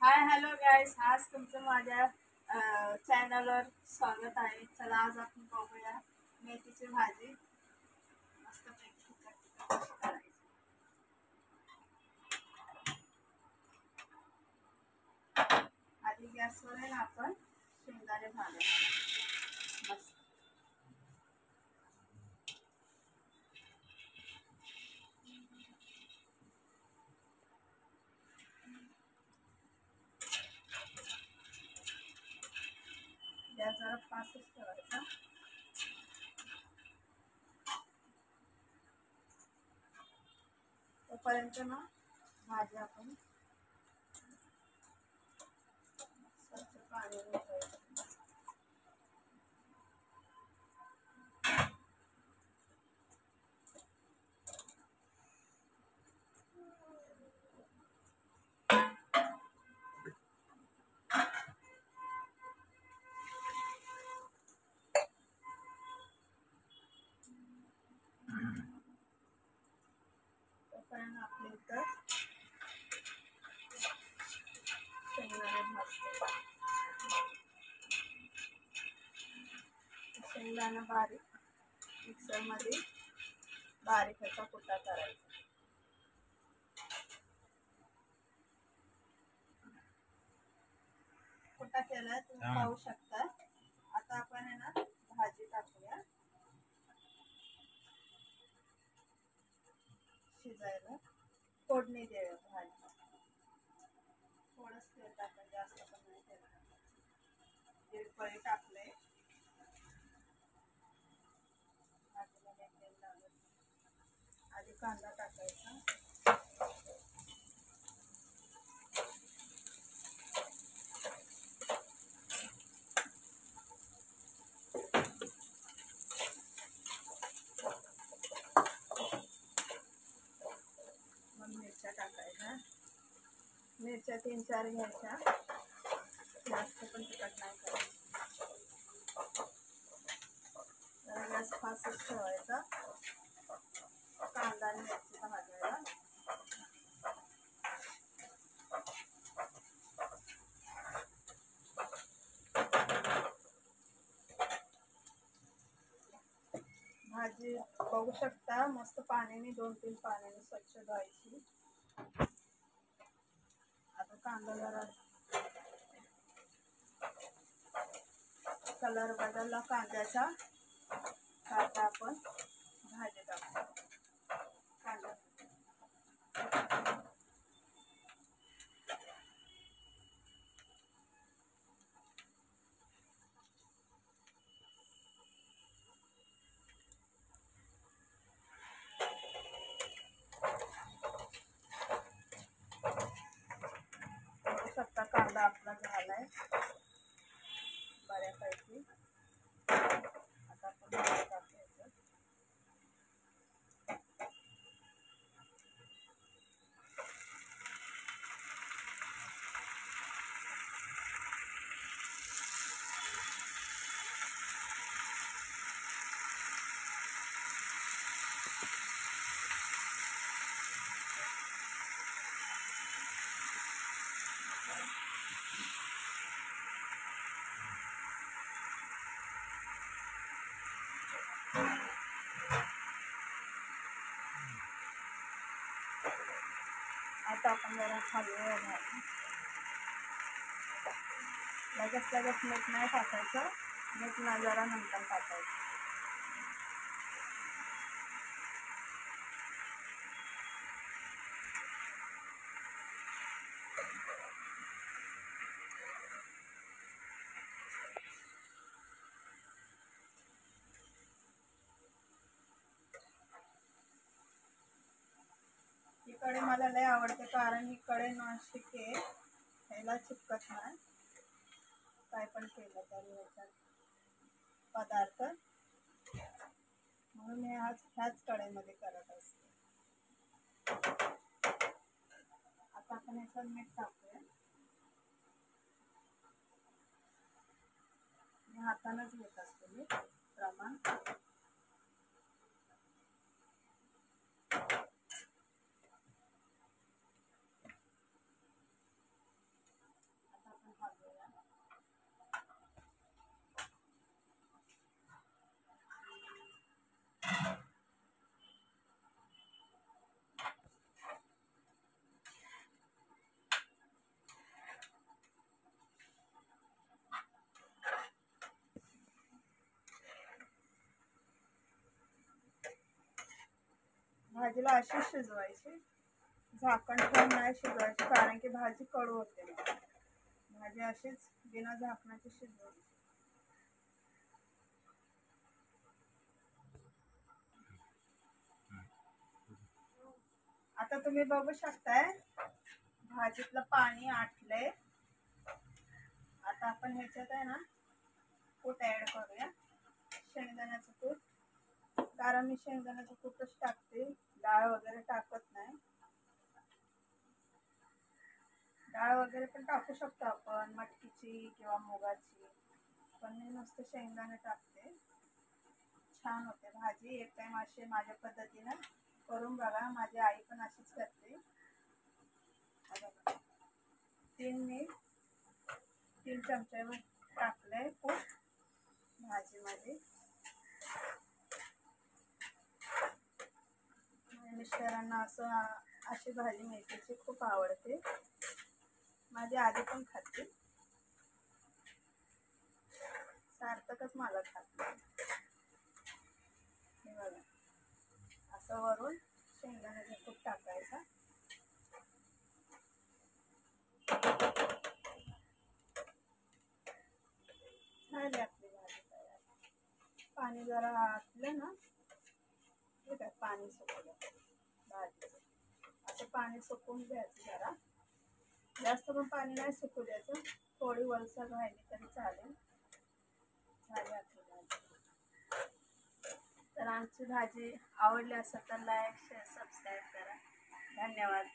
Hi hello गाईस, आज तुमचं माझ्या चॅनलवर स्वागत आहे. चला आज आपण बघूया मेथीची भाजी मस्तपैकी कशी करायची. आधी गॅसवर आहे ना आपण शेंगदाणे भाजायचे मस्त. गॅस जरा फास्टच ठेवायचा. तोपर्यंत ना भाजी आपण स्वच्छ पाणी घ्यायचं. तोपर्यंत आपल्या इथं शेंगदाणे भाजते. शेंगदाणा बारीक मिक्सरमध्ये बारीक ह्याचा कुटा करायचा. कुटा केलाय तुम्ही पाहू शकता. आता आपण आहे ना भाजी टाकूया शिजायला. फोडणी देऊया भाजी. थोडंच तेल टाकायचं, जास्त पण नाही तेल टाकायचं. जिरकळी टाकले, भाजीला काही तेल लागत नाही. आधी कांदा टाकायचा. मग मिरच्या टाकायच्या. मिरच्या 3-4 घ्यायच्या, जास्त पण तिखट नाही करायचं. जरा गॅस फास्टच ठेवायचा कांदा आणि मिरची भाजायला. भाजी बघू शकता मस्त पाण्याने 2-3 पाण्याने स्वच्छ धुवायची. आता कांदा जरा कलर बदलला कांद्याचा, आता आपण भाजी टाकू. कांदा बघू शकता कांदा आपला झालाय बऱ्यापैकी. आता आपण भाजी टाकायचं. आता आपण जरा हलवूया भाजी. लगेच मीठ नाही टाकायचं. मीठ ना जरा नंतर टाकायचं. ही कढई मला लय आवडते, कारण ही कढई नॉनस्टिक आहे, ह्याला चिपकत नाही. काय पण केलं तरी ह्याच्यात पदार्थ, म्हणून मी आज ह्याच कढईमध्ये करत असते. आता आपण ह्याच्यात मीठ टाकूया. मी हातानंच घेत असते मी प्रमाण. भाजीला अशी शिजवायची, झाकण ठेवून नाही शिजवायची कारण की भाजी कडू होते. भाजी अशीच बिना झाकणाची शिजवायची. आता तुम्ही बघू शकताय भाजीतलं पाणी आटलंय. आता आपण ह्याच्यात आहे ना कूट ऍड करूया, शेंगदाण्याचं कूट. कारण मी शेंगदाण्याचं कूटच टाकते, डाळ वगैरे टाकत नाही. डाळ वगैरे पण टाकू शकतो आपण, मटकीची किंवा मुगाची, पण मी नुसतं शेंगदाणे टाकते. छान होते भाजी. एक टाइम अशी माझ्या पद्धतीनं करून बघा, माझी आई पण अशीच करते. मी 3 चमचे टाकले कूट भाजीमध्ये. मिस्टरांना अशी भाजी मेथीची खूप आवडते. माझी आधी पण खाते, सार्थकच मला खाते. हे बघा, असं वरून शेंगदाण्याचं कूट टाकायचा. झाली आपली भाजी तयार. पाणी जरा आटलं ना, ठीक आहे, पाणी सुकलं भाजीचं. असं पाणी सुकून घ्यायचं जरा, जास्त पण पाणी नाही सुकू द्यायचं, थोडी वलसर राहिली तरी चालेल. झाली आपली भाजी. तर आमची भाजी आवडली असेल तर लाईक, शेअर, सबस्क्राईब करा. धन्यवाद.